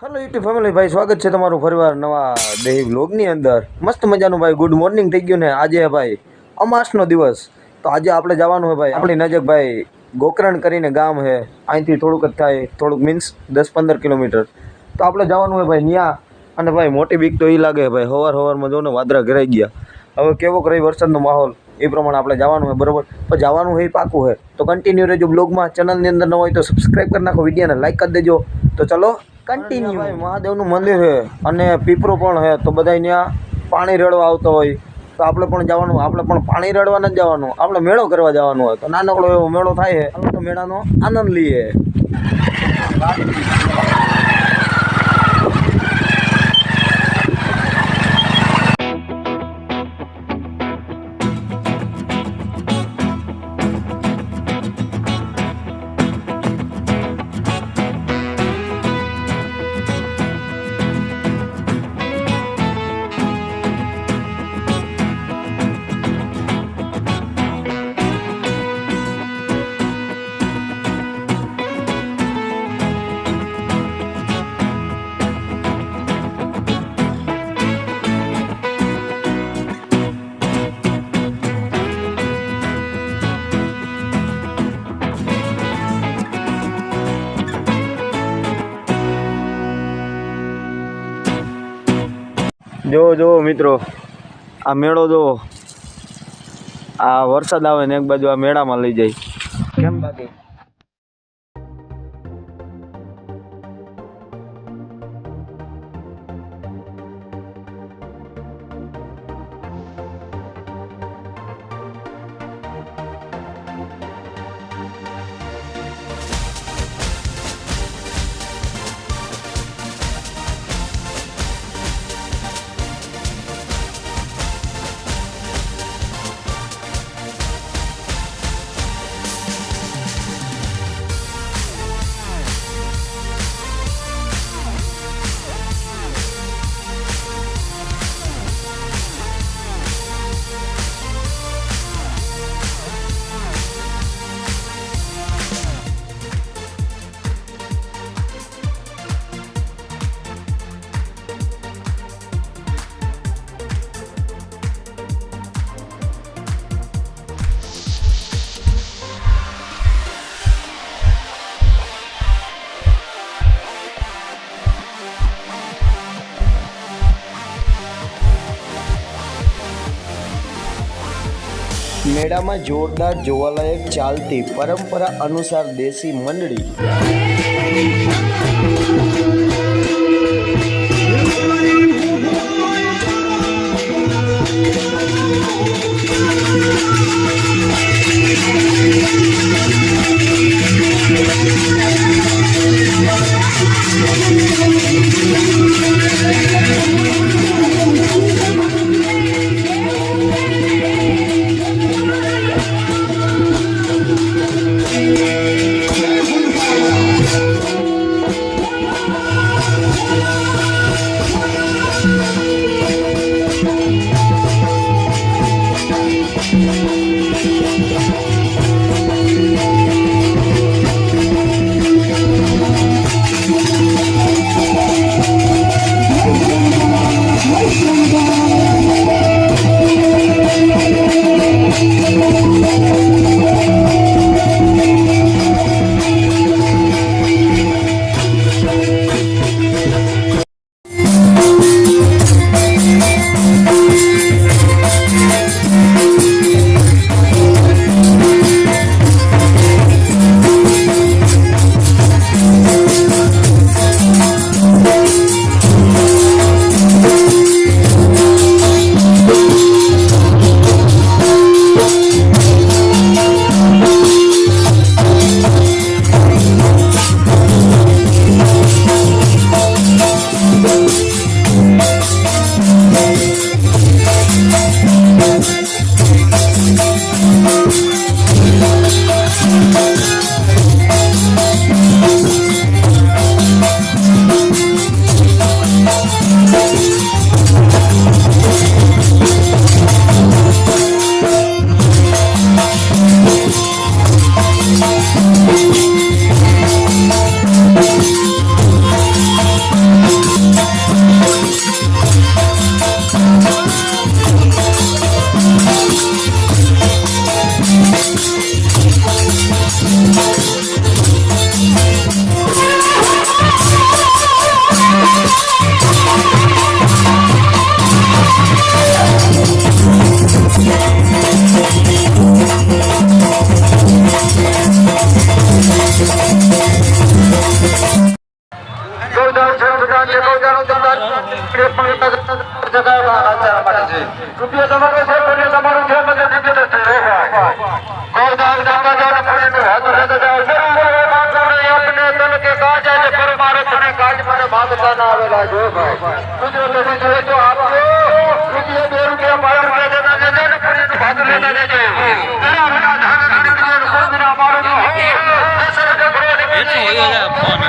Hello YouTube family ભાઈ, સ્વાગત છે તમારું ફરીવાર નવા દેહી વ્લોગની અંદર। મસ્ત મજાનું ભાઈ ગુડ મોર્નિંગ થઈ ગયું ને। આજે ભાઈ અમાસનો દિવસ, તો આજે આપણે જવાનું છે ભાઈ આપણી નજીક ભાઈ ગોકરણ કરીને ગામ છે, અહીંથી થોડુંક જ થાય, થોડુંક મીન્સ 10-15 કિલોમીટર। તો આપણે જવાનું છે ભાઈ ત્યાં। અને ભાઈ મોટી બીક તો એ લાગે ભાઈ, સવારમાં જો ને વાદળા ઘેરાઈ ગયા। હવે કેવો રહી વરસાદનો માહોલ એ પ્રમાણે આપણે જવાનું છે, બરોબર? પણ જવાનું છે એ પાકું છે, તો કન્ટિન્યુ રહેજો બ્લોગમાં। ચેનલની અંદર ન હોય તો સબસ્ક્રાઈબ કરી નાખો, વિડીયોને લાઈક કરી દેજો। તો ચલો કન્ટિન્યુ। ભાઈ મહાદેવનું મંદિર છે અને પીપરો પણ છે, તો બધા ત્યાં પાણી રેડવા આવતા હોય, તો આપણે પણ જવાનું। આપણે પણ પાણી રેડવા નથી જવાનું, આપણે મેળો કરવા જવાનું હોય। તો નાનકડો એવો મેળો થાય છે, આપણે તો મેળાનો આનંદ લઈએ। જો મિત્રો, આ મેળો જો, આ વરસાદ આવે ને એક બાજુ આ મેળામાં લઈ જાય કેમ બાકી। મેળામાં જોરદાર જોવાલાયક ચાલતી પરંપરા અનુસાર દેશી મંડળી ગોદાન છે ગોદાન છે ગોદાન જમદાર જગાવા આચાર માટે છે રૂપિયા તમારો છે પુણ્ય તમારું છે મને દીધે છે ગોદાન દાતા જાન પુણ્ય હાથ લેતા જાઓ अपने तन के काज है परमार्थ ने काज माने भागता ना आवेला जो भाई तुझे लेने जो तो आपको रुपये 2 रुपया 5 रुपया देना दे दे पुण्य नु भाग लेना दे दे तेरा बिना धन धन को बिना मारो तो ऐसा के करो એ તો હોય યાર ફોન